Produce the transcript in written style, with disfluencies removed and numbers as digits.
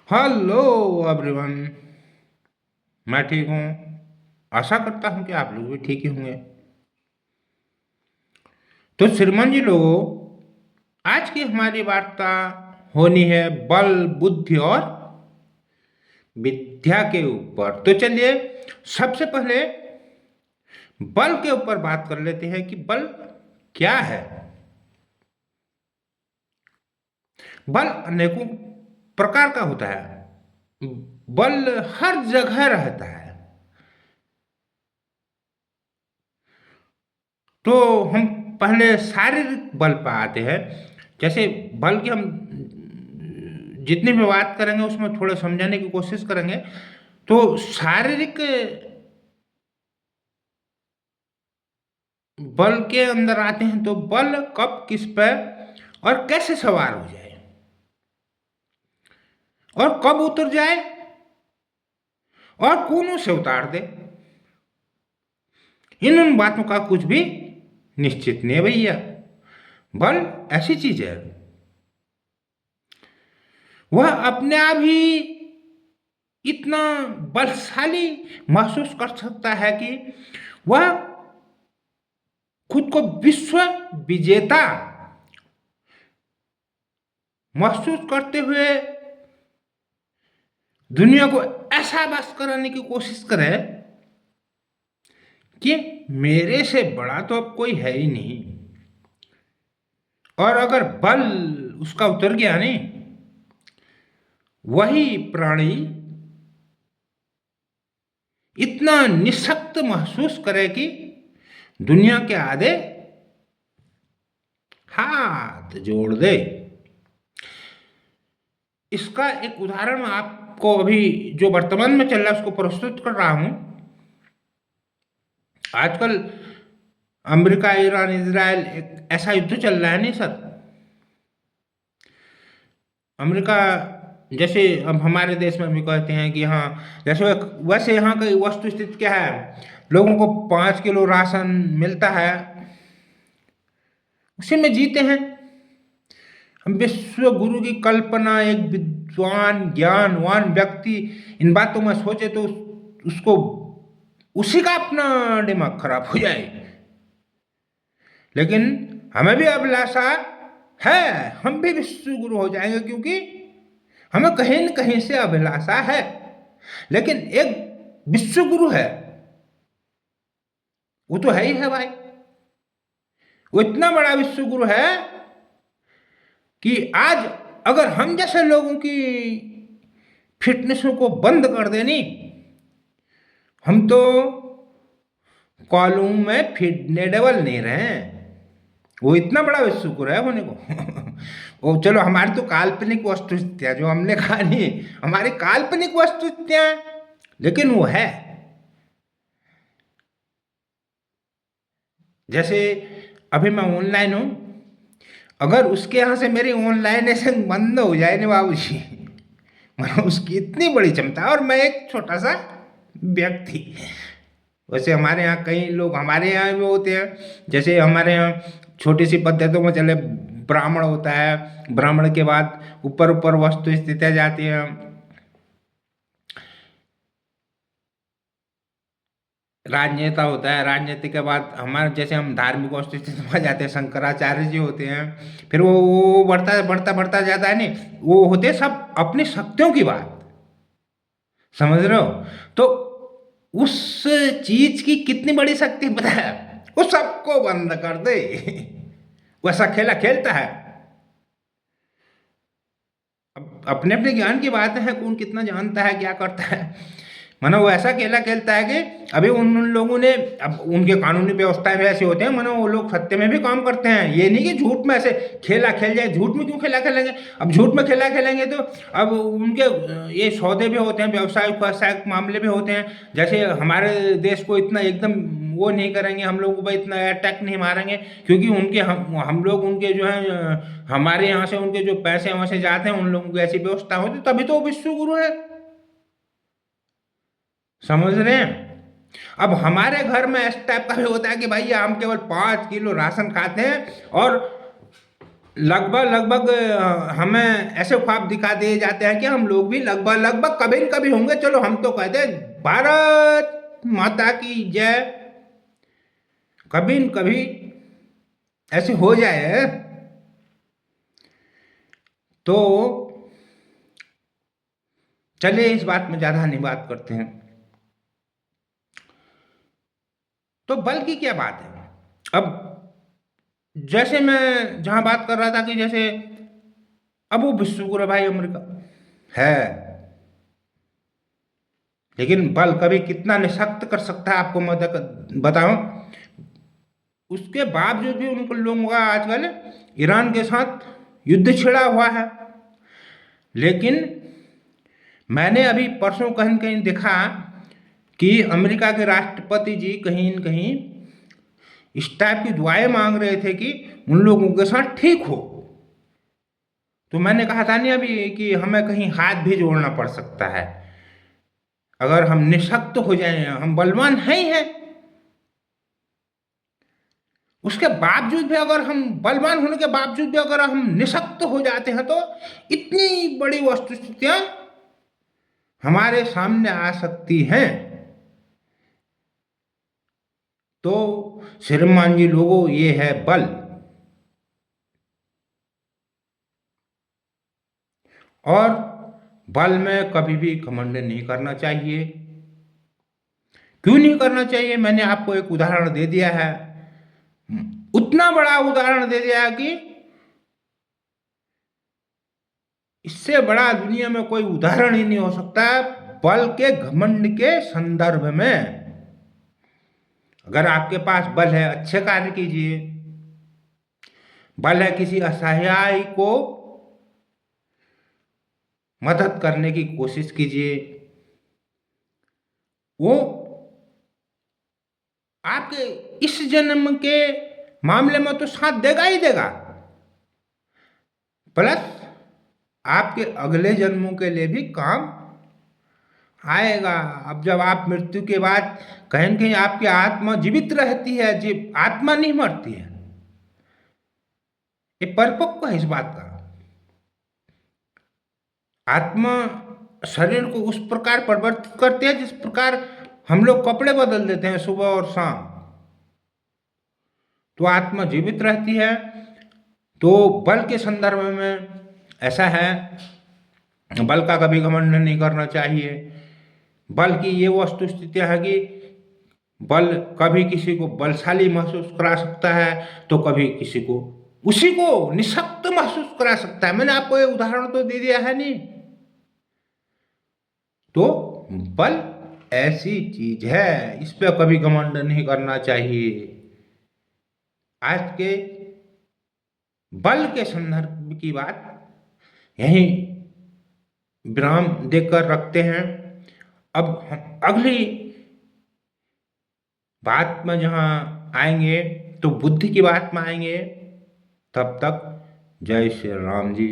Hello everyone. मैं ठीक हूँ। आशा करता हूँ कि आप लोग भी ठीक ही होंगे। तो श्रीमान जी लोगों, आज की हमारी वार्ता होनी है बल बुद्धि और विद्या के ऊपर। तो चलिए, सबसे पहले बल के ऊपर बात कर लेते हैं कि बल क्या है। बल अनेकों प्रकार का होता है। बल हर जगह रहता है। तो हम पहले शारीरिक बल पर आते हैं। जैसे बल की हम जितनी भी बात करेंगे उसमें थोड़ा समझाने की कोशिश करेंगे। तो शारीरिक बल के अंदर आते हैं तो बल कब किस पर और कैसे सवार हो जाए और कब उतर जाए और कौनों से उतार दे, इन उन बातों का कुछ भी निश्चित नहीं है भैया। बल ऐसी चीज है, वह अपने आप ही इतना बलशाली महसूस कर सकता है कि वह खुद को विश्व विजेता महसूस करते हुए दुनिया को ऐसा बस कराने की कोशिश करे कि मेरे से बड़ा तो अब कोई है ही नहीं। और अगर बल उसका उतर गया नहीं, वही प्राणी इतना निशक्त महसूस करे कि दुनिया के आगे हाथ जोड़ दे। इसका एक उदाहरण आपको अभी जो वर्तमान में चल रहा है उसको प्रस्तुत कर रहा हूं। आजकल अमेरिका ईरान इजराइल एक ऐसा युद्ध चल रहा है नहीं सर। अमेरिका जैसे अब हमारे देश में भी कहते हैं कि हाँ, जैसे वैसे यहाँ की वस्तु स्थिति क्या है, लोगों को 5 किलो राशन मिलता है, उसी में जीते हैं। हम विश्व गुरु की कल्पना, एक विद्वान ज्ञानवान व्यक्ति इन बातों में सोचे तो उसको उसी का अपना दिमाग खराब हो जाए। लेकिन हमें भी अभिलाषा है, हम भी विश्व गुरु हो जाएंगे, क्योंकि हमें कहीं न कहीं से अभिलाषा है। लेकिन एक विश्व गुरु है, वो तो है ही है भाई। वो इतना बड़ा विश्व गुरु है कि आज अगर हम जैसे लोगों की फिटनेसों को बंद कर देनी, हम तो कॉलम में फिटनेडेबल नहीं रहे। वो इतना बड़ा विश्व गुरु है होने को। वो चलो हमारी तो काल्पनिक वस्तुस्थितियां जो हमने कहा नहीं, हमारी काल्पनिक वस्तुस्थितियां, लेकिन वो है। जैसे अभी मैं ऑनलाइन हूं, अगर उसके यहाँ से मेरी ऑनलाइनेशन बंद हो जाए ना बाबूजी, मतलब उसकी इतनी बड़ी क्षमता है और मैं एक छोटा सा व्यक्ति। वैसे हमारे यहाँ कई लोग हमारे यहाँ भी होते हैं। जैसे हमारे यहाँ छोटी सी पद्धतियों में चले, ब्राह्मण होता है, ब्राह्मण के बाद ऊपर ऊपर वस्तु स्थितियाँ जाती हैं। राजनेता होता है, राजनीति के बाद हमारे जैसे हम धार्मिक वस्तु स्थिति में जाते हैं, शंकराचार्य जी होते हैं। फिर वो बढ़ता बढ़ता बढ़ता जाता है नहीं, वो होते सब अपनी शक्तियों की बात, समझ रहे हो। तो उस चीज की कितनी बड़ी शक्ति पता है, वो सबको बंद कर दे। वैसा खेला खेलता है। अब अपने अपने ज्ञान की बात है, कौन कितना जानता है क्या करता है। मानो वो ऐसा खेला खेलता है कि अभी उन उन लोगों ने, अब उनके कानूनी व्यवस्थाएं भी ऐसे होते हैं, मानो वो लोग सत्य में भी काम करते हैं। ये नहीं कि झूठ में ऐसे खेला खेल जाए। झूठ में क्यों खेला खेलेंगे? अब झूठ में खेला खेलेंगे तो अब उनके ये सौदे भी होते हैं, व्यवसायिक मामले भी होते हैं। जैसे हमारे देश को इतना एकदम वो नहीं करेंगे, हम लोगों पर इतना अटैक नहीं मारेंगे, क्योंकि उनके हम लोग उनके जो है, हमारे यहाँ से उनके जो पैसे वहाँ से जाते हैं, उन लोगों की ऐसी व्यवस्था होती, तभी तो वो विश्व गुरु है। समझ रहे हैं? अब हमारे घर में इस टाइप का भी होता है कि भाई हम केवल 5 किलो राशन खाते हैं और लगभग लगभग हमें ऐसे ख्वाब दिखा दिए जाते हैं कि हम लोग भी लगभग लगभग कभी न कभी होंगे। चलो हम तो कहते हैं भारत माता की जय, कभी न कभी ऐसे हो जाए तो चलिए इस बात में ज़्यादा नहीं बात करते हैं। तो बल की क्या बात है। अब जैसे मैं जहाँ बात कर रहा था कि जैसे अब वो विश्व गुरु भाई अमेरिका है, लेकिन बल कभी कितना निःशक्त कर सकता है आपको मैं बताऊं। उसके बावजूद भी उनको लोगों का आजकल ईरान के साथ युद्ध छिड़ा हुआ है। लेकिन मैंने अभी परसों कहीं कहीं देखा कि अमेरिका के राष्ट्रपति जी कहीं न कहीं इस टाइप की दुआएं मांग रहे थे कि उन लोगों के साथ ठीक हो। तो मैंने कहा था नहीं अभी कि हमें कहीं हाथ भी जोड़ना पड़ सकता है अगर हम निःशक्त हो जाएं। हम बलवान हैं ही हैं, उसके बावजूद भी अगर हम बलवान होने के बावजूद भी अगर हम निःशक्त हो जाते हैं तो इतनी बड़ी वस्तुस्थितियां हमारे सामने आ सकती हैं। तो श्रीमान जी लोगों, ये है बल। और बल में कभी भी घमंड नहीं करना चाहिए। क्यों नहीं करना चाहिए, मैंने आपको एक उदाहरण दे दिया है। उतना बड़ा उदाहरण दे दिया है कि इससे बड़ा दुनिया में कोई उदाहरण ही नहीं हो सकता बल के घमंड के संदर्भ में। अगर आपके पास बल है, अच्छे कार्य कीजिए। बल है किसी असहाय को मदद करने की कोशिश कीजिए, वो आपके इस जन्म के मामले में तो साथ देगा ही देगा, प्लस आपके अगले जन्मों के लिए भी काम आएगा। अब जब आप मृत्यु के बाद कहीं न कहीं आपकी आत्मा जीवित रहती है, जीव आत्मा नहीं मरती है। ये परिपक्व है इस बात का। आत्मा शरीर को उस प्रकार परिवर्तित करती है जिस प्रकार हम लोग कपड़े बदल देते हैं सुबह और शाम, तो आत्मा जीवित रहती है। तो बल के संदर्भ में ऐसा है, बल का कभी घमंड नहीं करना चाहिए। बल की ये वस्तु स्थितियाँ है कि बल कभी किसी को बलशाली महसूस करा सकता है तो कभी किसी को उसी को निःशक्त महसूस करा सकता है। मैंने आपको ये उदाहरण तो दे दिया है नहीं। तो बल ऐसी चीज है, इस पे कभी घमंड नहीं करना चाहिए। आज के बल के संदर्भ की बात यहीं विराम देकर रखते हैं। अब हम अगली बात में जहाँ आएंगे तो बुद्धि की बात में आएंगे। तब तक जय श्री राम जी।